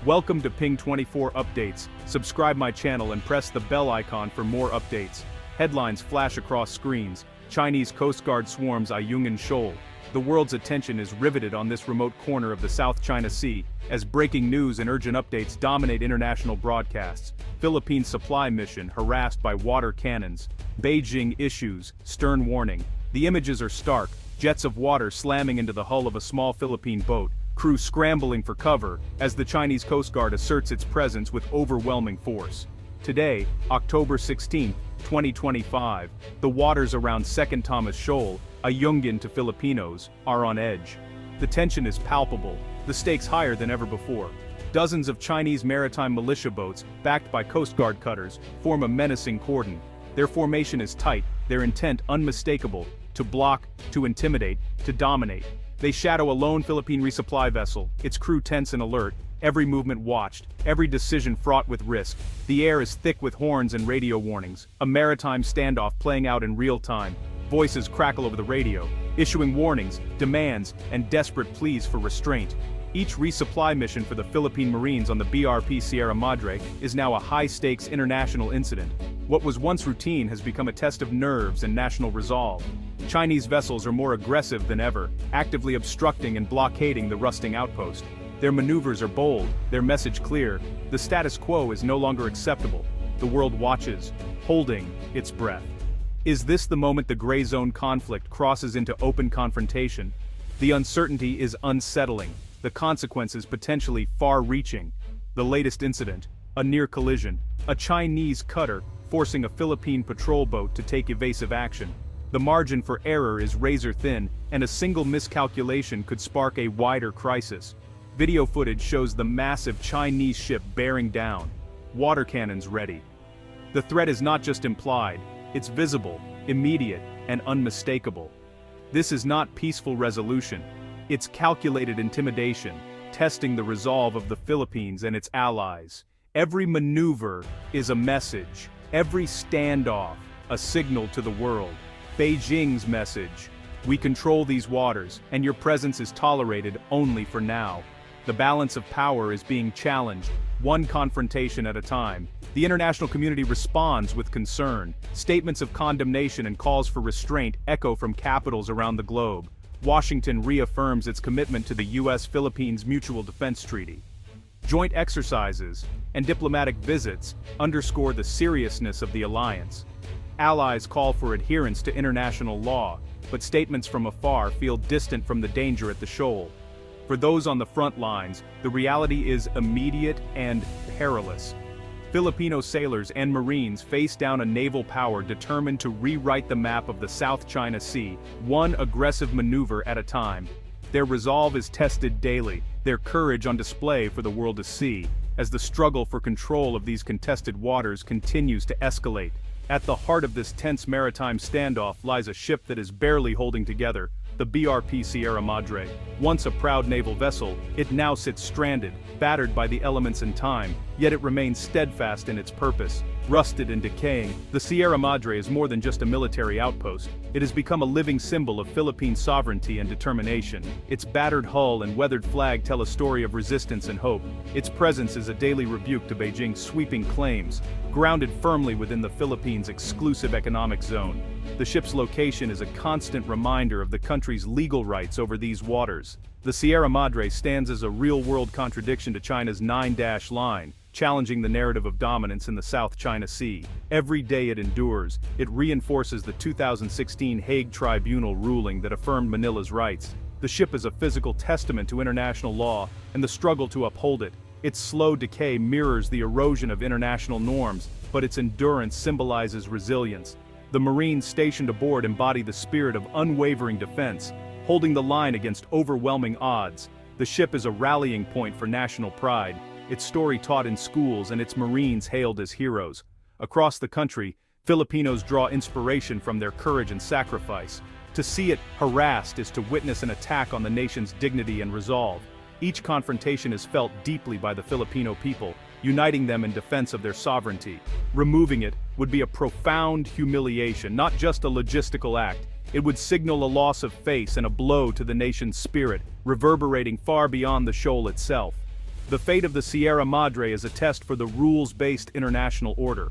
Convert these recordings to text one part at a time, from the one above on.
Welcome to Ping 24 Updates. Subscribe my channel and press the bell icon for more updates. Headlines flash across screens. Chinese Coast Guard swarms Ayungin Shoal. The world's attention is riveted on this remote corner of the South China Sea, as breaking news and urgent updates dominate international broadcasts. Philippine supply mission harassed by water cannons. Beijing issues stern warning. The images are stark, jets of water slamming into the hull of a small Philippine boat, crew scrambling for cover as the Chinese Coast Guard asserts its presence with overwhelming force. Today, October 16, 2025, the waters around 2nd Thomas Shoal, Ayungin to Filipinos, are on edge. The tension is palpable, the stakes higher than ever before. Dozens of Chinese maritime militia boats, backed by Coast Guard cutters, form a menacing cordon. Their formation is tight, their intent unmistakable: to block, to intimidate, to dominate. They shadow a lone Philippine resupply vessel, its crew tense and alert, every movement watched, every decision fraught with risk. The air is thick with horns and radio warnings, a maritime standoff playing out in real time. Voices crackle over the radio, issuing warnings, demands, and desperate pleas for restraint. Each resupply mission for the Philippine Marines on the BRP Sierra Madre is now a high-stakes international incident. What was once routine has become a test of nerves and national resolve. Chinese vessels are more aggressive than ever, actively obstructing and blockading the rusting outpost. Their maneuvers are bold, their message clear: the status quo is no longer acceptable. The world watches, holding its breath. Is this the moment the gray zone conflict crosses into open confrontation? The uncertainty is unsettling, the consequences potentially far-reaching. The latest incident, a near collision, a Chinese cutter forcing a Philippine patrol boat to take evasive action. The margin for error is razor-thin, and a single miscalculation could spark a wider crisis. Video footage shows the massive Chinese ship bearing down, water cannons ready. The threat is not just implied, it's visible, immediate, and unmistakable. This is not peaceful resolution, it's calculated intimidation, testing the resolve of the Philippines and its allies. Every maneuver is a message, every standoff, a signal to the world. Beijing's message: we control these waters, and your presence is tolerated only for now. The balance of power is being challenged, one confrontation at a time. The international community responds with concern. Statements of condemnation and calls for restraint echo from capitals around the globe. Washington reaffirms its commitment to the U.S.-Philippines Mutual Defense Treaty. Joint exercises and diplomatic visits underscore the seriousness of the alliance. Allies call for adherence to international law, but statements from afar feel distant from the danger at the shoal. For those on the front lines, the reality is immediate and perilous. Filipino sailors and Marines face down a naval power determined to rewrite the map of the South China Sea, one aggressive maneuver at a time. Their resolve is tested daily, their courage on display for the world to see, as the struggle for control of these contested waters continues to escalate. At the heart of this tense maritime standoff lies a ship that is barely holding together, the BRP Sierra Madre. Once a proud naval vessel, it now sits stranded, battered by the elements and time, yet it remains steadfast in its purpose. Rusted and decaying, the Sierra Madre is more than just a military outpost. It has become a living symbol of Philippine sovereignty and determination. Its battered hull and weathered flag tell a story of resistance and hope. Its presence is a daily rebuke to Beijing's sweeping claims, grounded firmly within the Philippines' exclusive economic zone. The ship's location is a constant reminder of the country's legal rights over these waters. The Sierra Madre stands as a real-world contradiction to China's 9-dash line, challenging the narrative of dominance in the South China Sea. Every day it endures, it reinforces the 2016 Hague Tribunal ruling that affirmed Manila's rights. The ship is a physical testament to international law and the struggle to uphold it. Its slow decay mirrors the erosion of international norms, but its endurance symbolizes resilience. The Marines stationed aboard embody the spirit of unwavering defense, holding the line against overwhelming odds. The ship is a rallying point for national pride, its story taught in schools and its Marines hailed as heroes. Across the country, Filipinos draw inspiration from their courage and sacrifice. To see it harassed is to witness an attack on the nation's dignity and resolve. Each confrontation is felt deeply by the Filipino people, uniting them in defense of their sovereignty. Removing it would be a profound humiliation, not just a logistical act. It would signal a loss of face and a blow to the nation's spirit, reverberating far beyond the shoal itself. The fate of the Sierra Madre is a test for the rules-based international order.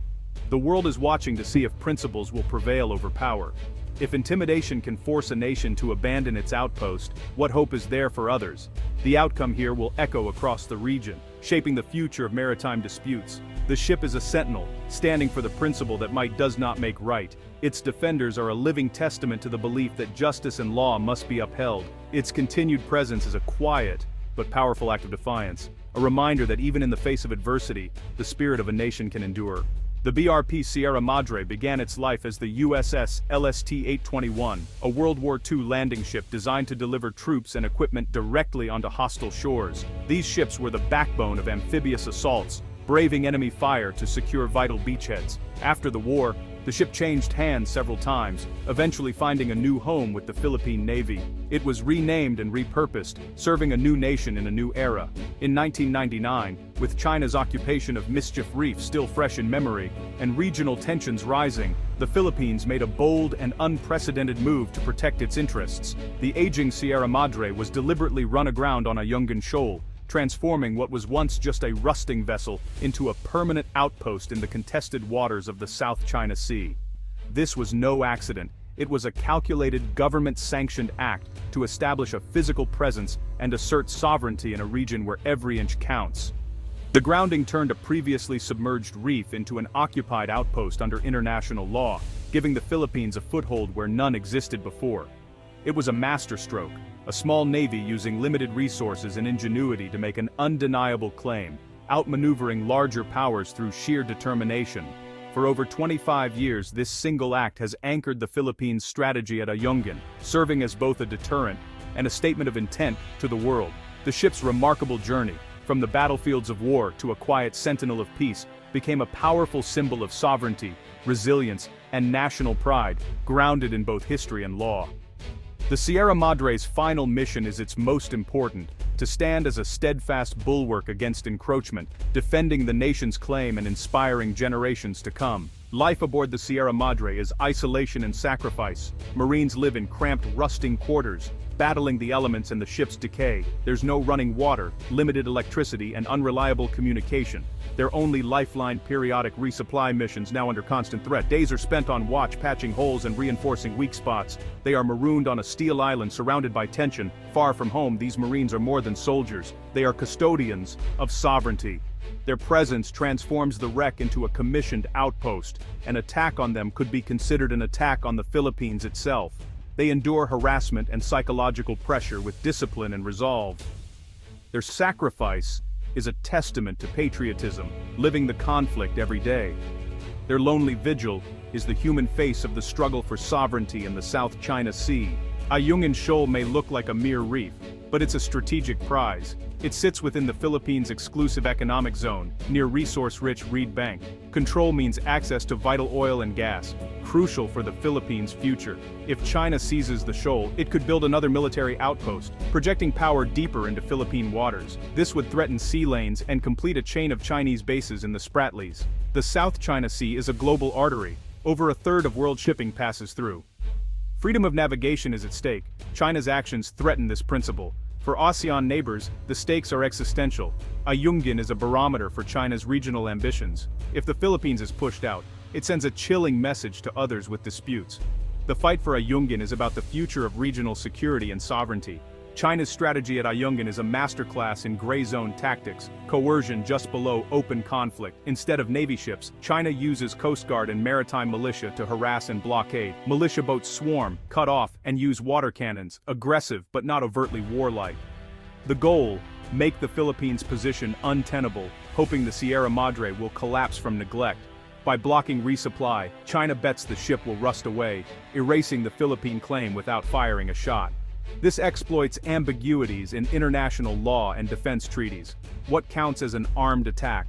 The world is watching to see if principles will prevail over power. If intimidation can force a nation to abandon its outpost, what hope is there for others? The outcome here will echo across the region, shaping the future of maritime disputes. The ship is a sentinel, standing for the principle that might does not make right. Its defenders are a living testament to the belief that justice and law must be upheld. Its continued presence is a quiet, but powerful act of defiance, a reminder that even in the face of adversity, the spirit of a nation can endure. The BRP Sierra Madre began its life as the USS LST-821, a World War II landing ship designed to deliver troops and equipment directly onto hostile shores. These ships were the backbone of amphibious assaults, braving enemy fire to secure vital beachheads. After the war, the ship changed hands several times, eventually finding a new home with the Philippine Navy. It was renamed and repurposed, serving a new nation in a new era. In 1999, with China's occupation of Mischief Reef still fresh in memory, and regional tensions rising, the Philippines made a bold and unprecedented move to protect its interests. The aging Sierra Madre was deliberately run aground on Ayungin Shoal, transforming what was once just a rusting vessel into a permanent outpost in the contested waters of the South China Sea. This was no accident. It was a calculated government-sanctioned act to establish a physical presence and assert sovereignty in a region where every inch counts. The grounding turned a previously submerged reef into an occupied outpost under international law, giving the Philippines a foothold where none existed before. It was a masterstroke, a small navy using limited resources and ingenuity to make an undeniable claim, outmaneuvering larger powers through sheer determination. For over 25 years, this single act has anchored the Philippines' strategy at Ayungin, serving as both a deterrent and a statement of intent to the world. The ship's remarkable journey, from the battlefields of war to a quiet sentinel of peace, became a powerful symbol of sovereignty, resilience, and national pride, grounded in both history and law. The Sierra Madre's final mission is its most important, to stand as a steadfast bulwark against encroachment, defending the nation's claim and inspiring generations to come. Life aboard the Sierra Madre is isolation and sacrifice. Marines live in cramped, rusting quarters, battling the elements and the ship's decay. There's no running water, limited electricity, and unreliable communication. Their only lifeline, periodic resupply missions, now under constant threat. Days are spent on watch, patching holes and reinforcing weak spots. They are marooned on a steel island surrounded by tension. Far from home, these Marines are more than soldiers. They are custodians of sovereignty. Their presence transforms the wreck into a commissioned outpost. An attack on them could be considered an attack on the Philippines itself. They endure harassment and psychological pressure with discipline and resolve. Their sacrifice is a testament to patriotism, living the conflict every day. Their lonely vigil is the human face of the struggle for sovereignty in the South China Sea. Ayungin Shoal may look like a mere reef, but it's a strategic prize. It sits within the Philippines' exclusive economic zone, near resource-rich Reed Bank. Control means access to vital oil and gas, crucial for the Philippines' future. If China seizes the shoal, it could build another military outpost, projecting power deeper into Philippine waters. This would threaten sea lanes and complete a chain of Chinese bases in the Spratlys. The South China Sea is a global artery. Over a third of world shipping passes through. Freedom of navigation is at stake. China's actions threaten this principle. For ASEAN neighbors, the stakes are existential. Ayungin is a barometer for China's regional ambitions. If the Philippines is pushed out, it sends a chilling message to others with disputes. The fight for Ayungin is about the future of regional security and sovereignty. China's strategy at Ayungin is a masterclass in gray zone tactics, coercion just below open conflict. Instead of Navy ships, China uses Coast Guard and maritime militia to harass and blockade. Militia boats swarm, cut off, and use water cannons, aggressive but not overtly warlike. The goal: make the Philippines' position untenable, hoping the Sierra Madre will collapse from neglect. By blocking resupply, China bets the ship will rust away, erasing the Philippine claim without firing a shot. This exploits ambiguities in international law and defense treaties. What counts as an armed attack?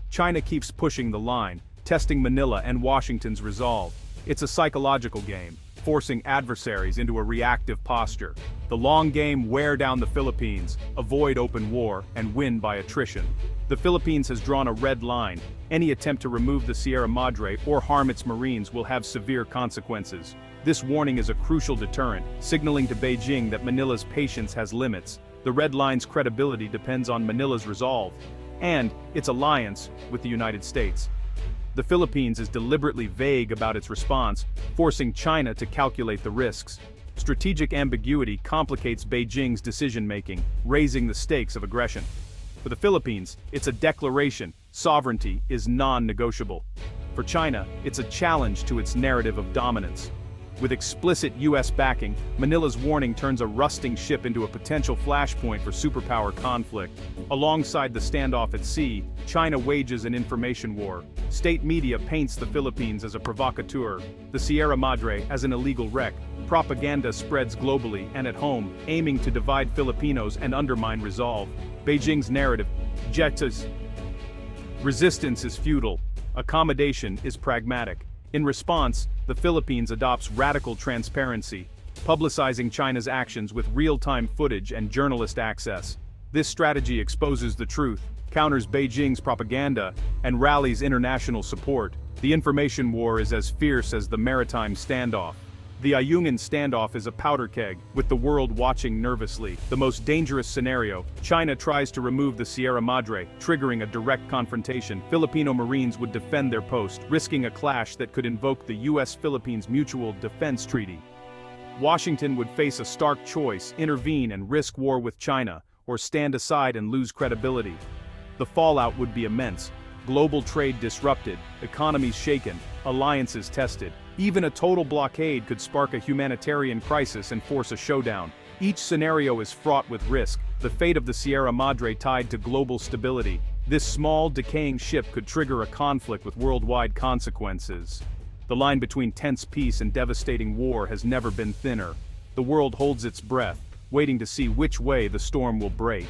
China keeps pushing the line, testing Manila and Washington's resolve. It's a psychological game, forcing adversaries into a reactive posture. The long game: wear down the Philippines, avoid open war, and win by attrition. The Philippines has drawn a red line. Any attempt to remove the Sierra Madre or harm its Marines will have severe consequences. This warning is a crucial deterrent, signaling to Beijing that Manila's patience has limits. The The red line's credibility depends on Manila's resolve, and its alliance with the United States. The Philippines is deliberately vague about its response, forcing China to calculate the risks. Strategic ambiguity complicates Beijing's decision-making, raising the stakes of aggression. For the Philippines, it's a declaration: sovereignty is non-negotiable. For China, it's a challenge to its narrative of dominance. With explicit US backing, Manila's warning turns a rusting ship into a potential flashpoint for superpower conflict. Alongside the standoff at sea, China wages an information war. State media paints the Philippines as a provocateur, the Sierra Madre as an illegal wreck. Propaganda spreads globally and at home, aiming to divide Filipinos and undermine resolve. Beijing's narrative: resistance is futile, accommodation is pragmatic. In response, the Philippines adopts radical transparency, publicizing China's actions with real-time footage and journalist access. This strategy exposes the truth, counters Beijing's propaganda, and rallies international support. The information war is as fierce as the maritime standoff. The Ayungin standoff is a powder keg, with the world watching nervously. The most dangerous scenario: China tries to remove the Sierra Madre, triggering a direct confrontation. Filipino Marines would defend their post, risking a clash that could invoke the US-Philippines Mutual Defense Treaty. Washington would face a stark choice: intervene and risk war with China, or stand aside and lose credibility. The fallout would be immense. Global trade disrupted, economies shaken, alliances tested. Even a total blockade could spark a humanitarian crisis and force a showdown. Each scenario is fraught with risk, the fate of the Sierra Madre tied to global stability. This small, decaying ship could trigger a conflict with worldwide consequences. The line between tense peace and devastating war has never been thinner. The world holds its breath, waiting to see which way the storm will break.